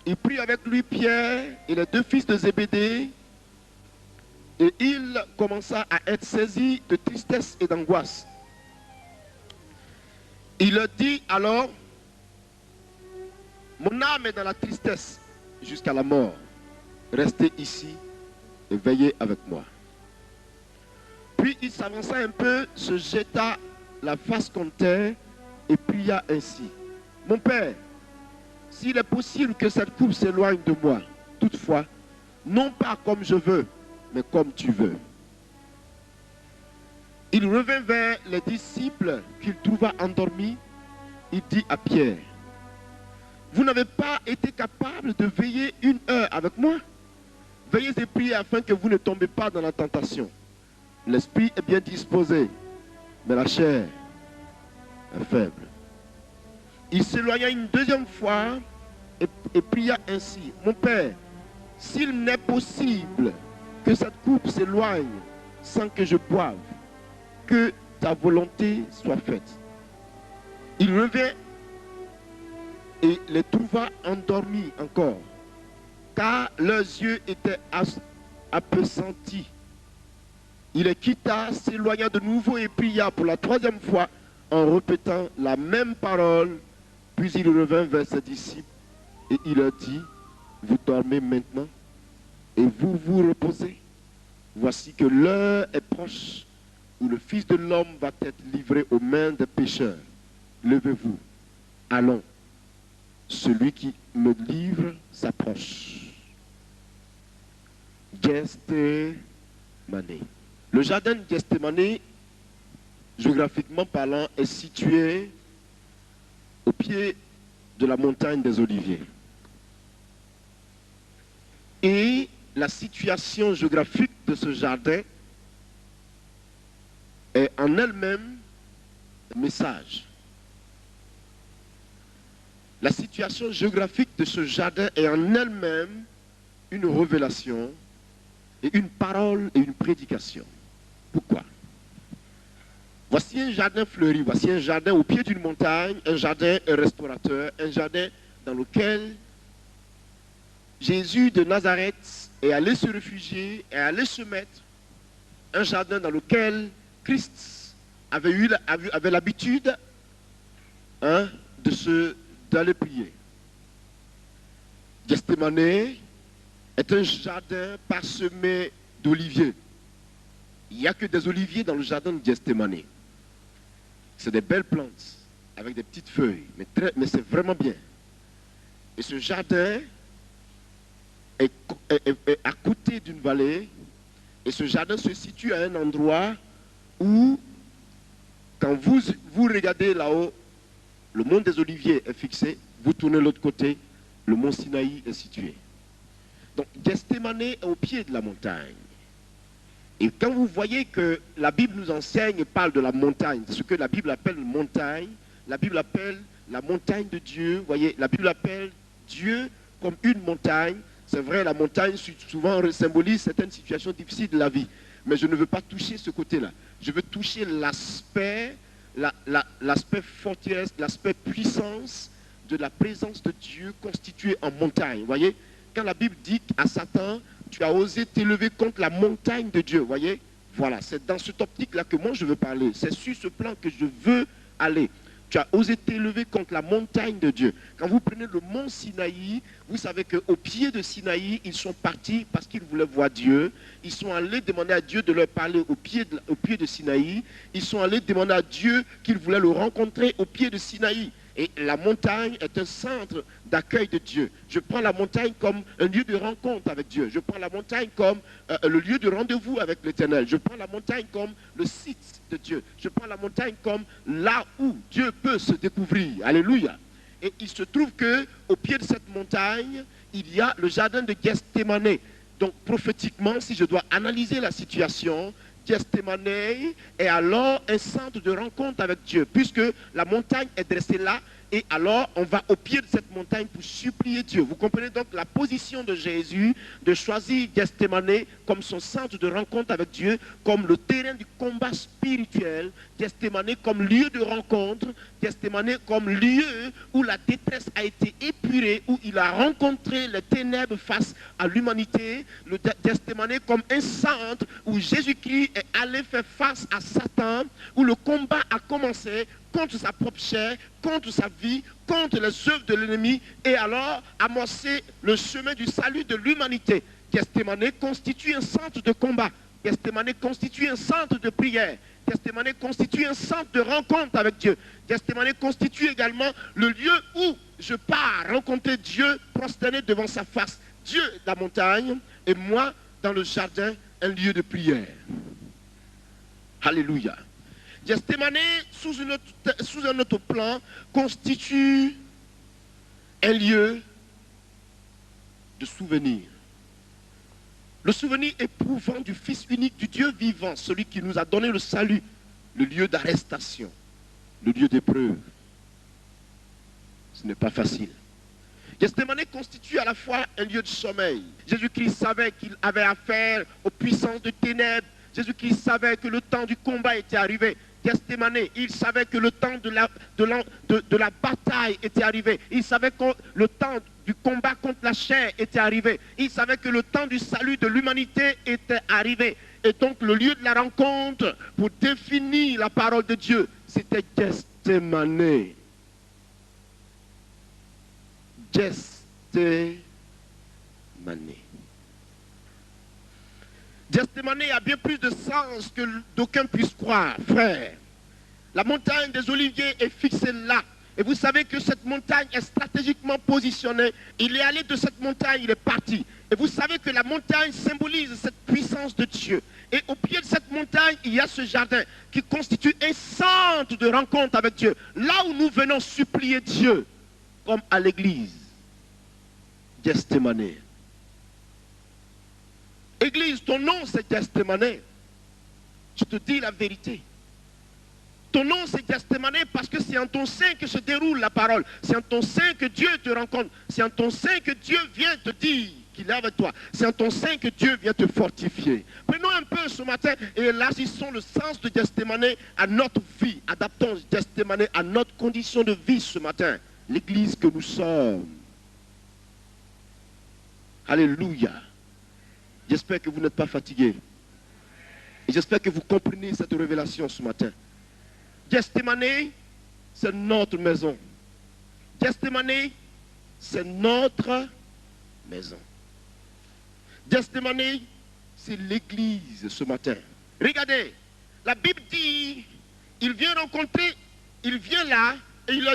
Il prit avec lui Pierre et les deux fils de Zébédée, et il commença à être saisi de tristesse et d'angoisse. Il leur dit alors, mon âme est dans la tristesse jusqu'à la mort. Restez ici et veillez avec moi. Puis il s'avança un peu, se jeta la face contre terre et pria ainsi. Mon Père, s'il est possible que cette coupe s'éloigne de moi, toutefois, non pas comme je veux, mais comme tu veux. Il revint vers les disciples qu'il trouva endormis. Il dit à Pierre, vous n'avez pas été capable de veiller une heure avec moi? Veillez et priez afin que vous ne tombez pas dans la tentation. L'esprit est bien disposé, mais la chair est faible. Il s'éloigna une deuxième fois et pria ainsi. Mon Père, s'il n'est possible que cette coupe s'éloigne sans que je boive, que ta volonté soit faite. Il revint et les trouva endormis encore, car leurs yeux étaient appesantis. Il les quitta, s'éloigna de nouveau et pria pour la troisième fois en répétant la même parole. Puis il revint vers ses disciples et il leur dit, vous dormez maintenant et vous vous reposez. Voici que l'heure est proche où le Fils de l'homme va être livré aux mains des pécheurs. Levez-vous, allons. Celui qui me livre s'approche. Gethsémani. Le jardin de Gethsémani, géographiquement parlant, est situé au pied de la montagne des Oliviers. Et la situation géographique de ce jardin est en elle-même un message. La situation géographique de ce jardin est en elle-même une révélation et une parole et une prédication. Pourquoi? Voici un jardin fleuri, voici un jardin au pied d'une montagne, un jardin restaurateur, un jardin dans lequel Jésus de Nazareth est allé se réfugier, est allé se mettre, un jardin dans lequel Christ avait l'habitude d'aller prier. Gethsémani est un jardin parsemé d'oliviers. Il n'y a que des oliviers dans le jardin de Gethsémani. C'est des belles plantes avec des petites feuilles, mais c'est vraiment bien. Et ce jardin est à côté d'une vallée, et ce jardin se situe à un endroit où, quand vous regardez là-haut, le mont des Oliviers est fixé, vous tournez de l'autre côté, le mont Sinaï est situé. Donc Gethsémani est au pied de la montagne. Et quand vous voyez que la Bible nous enseigne et parle de la montagne, ce que la Bible appelle montagne, la Bible appelle la montagne de Dieu, vous voyez, la Bible appelle Dieu comme une montagne. C'est vrai, la montagne souvent symbolise certaines situations difficiles de la vie. Mais je ne veux pas toucher ce côté-là. Je veux toucher l'aspect forteresse, l'aspect puissance de la présence de Dieu constituée en montagne. Vous voyez, quand la Bible dit à Satan, tu as osé t'élever contre la montagne de Dieu. Vous voyez, voilà, c'est dans cette optique-là que moi je veux parler. C'est sur ce plan que je veux aller. Tu as osé t'élever contre la montagne de Dieu. Quand vous prenez le mont Sinaï, vous savez qu'au pied de Sinaï, ils sont partis parce qu'ils voulaient voir Dieu. Ils sont allés demander à Dieu de leur parler au pied de Sinaï. Ils sont allés demander à Dieu qu'ils voulaient le rencontrer au pied de Sinaï. Et la montagne est un centre d'accueil de Dieu. Je prends la montagne comme un lieu de rencontre avec Dieu. Je prends la montagne comme le lieu de rendez-vous avec l'Éternel. Je prends la montagne comme le site de Dieu. Je prends la montagne comme là où Dieu peut se découvrir. Alléluia. Et il se trouve qu'au pied de cette montagne, il y a le jardin de Gethsémani. Donc prophétiquement, si je dois analyser la situation, Gethsémani est alors un centre de rencontre avec Dieu, puisque la montagne est dressée là, et alors on va au pied de cette montagne pour supplier Dieu. Vous comprenez donc la position de Jésus de choisir Gethsémani comme son centre de rencontre avec Dieu, comme le terrain du combat spirituel Gethsémane comme lieu de rencontre, Gethsémane comme lieu où la détresse a été épurée, où il a rencontré les ténèbres face à l'humanité, le Gethsémane comme un centre où Jésus-Christ est allé faire face à Satan, où le combat a commencé contre sa propre chair, contre sa vie, contre les œuvres de l'ennemi, et alors amorcer le chemin du salut de l'humanité. Gethsémane constitue un centre de combat. Gethsémane constitue un centre de prière. Gethsémane constitue un centre de rencontre avec Dieu. Gethsémane constitue également le lieu où je pars rencontrer Dieu prosterné devant sa face. Dieu, la montagne, et moi, dans le jardin, un lieu de prière. Alléluia. Gethsémane, sous un autre plan, constitue un lieu de souvenir. Le souvenir éprouvant du Fils unique du Dieu vivant, celui qui nous a donné le salut, le lieu d'arrestation, le lieu d'épreuve. Ce n'est pas facile. Gethsémane constitue à la fois un lieu de sommeil. Jésus-Christ savait qu'il avait affaire aux puissances de ténèbres. Jésus-Christ savait que le temps du combat était arrivé. Gethsémane, il savait que le temps de la bataille était arrivé. Il savait que le temps du combat contre la chair était arrivé. Il savait que le temps du salut de l'humanité était arrivé. Et donc le lieu de la rencontre pour définir la parole de Dieu, c'était Gethsémane. Gethsémane. Gethsémane a bien plus de sens que d'aucuns puissent croire, frère. La montagne des Oliviers est fixée là. Et vous savez que cette montagne est stratégiquement positionnée. Il est allé de cette montagne, il est parti. Et vous savez que la montagne symbolise cette puissance de Dieu. Et au pied de cette montagne, il y a ce jardin qui constitue un centre de rencontre avec Dieu. Là où nous venons supplier Dieu, comme à l'église. Gethsémane. Église, ton nom c'est Gethsémane. Je te dis la vérité. Ton nom c'est Gethsémane parce que c'est en ton sein que se déroule la parole. C'est en ton sein que Dieu te rencontre. C'est en ton sein que Dieu vient te dire qu'il est avec toi. C'est en ton sein que Dieu vient te fortifier. Prenons un peu ce matin et élargissons le sens de Gethsémane à notre vie. Adaptons Gethsémane à notre condition de vie ce matin. L'église que nous sommes. Alléluia. J'espère que vous n'êtes pas fatigués. Et j'espère que vous comprenez cette révélation ce matin. Gethsémane, c'est notre maison. Gethsémane, c'est notre maison. Gethsémane, c'est l'église ce matin. Regardez, la Bible dit, il vient rencontrer, il vient là, et il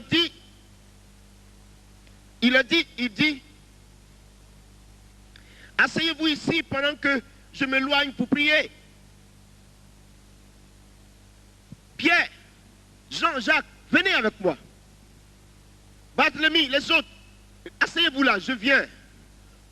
dit, asseyez-vous ici pendant que je m'éloigne pour prier. Pierre, Jean, Jacques, venez avec moi. Barthélemy, les autres, asseyez-vous là, je viens.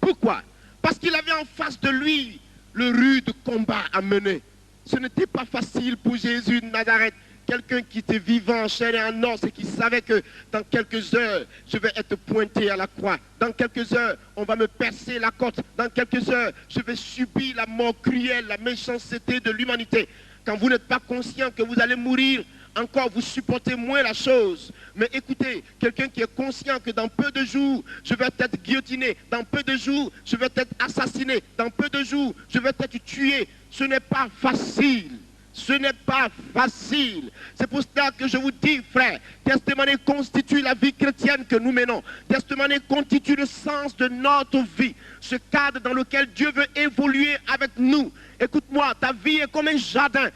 Pourquoi? Parce qu'il avait en face de lui le rude combat à mener. Ce n'était pas facile pour Jésus de Nazareth. Quelqu'un qui était vivant en chair et en os et qui savait que dans quelques heures, je vais être pointé à la croix. Dans quelques heures, on va me percer la côte. Dans quelques heures, je vais subir la mort cruelle, la méchanceté de l'humanité. Quand vous n'êtes pas conscient que vous allez mourir, encore vous supportez moins la chose. Mais écoutez, quelqu'un qui est conscient que dans peu de jours, je vais être guillotiné. Dans peu de jours, je vais être assassiné. Dans peu de jours, je vais être tué. Ce n'est pas facile. Ce n'est pas facile. C'est pour cela que je vous dis, frère, Gethsémane constitue la vie chrétienne que nous menons. Gethsémane constitue le sens de notre vie. Ce cadre dans lequel Dieu veut évoluer avec nous. Écoute-moi, ta vie est comme un jardin.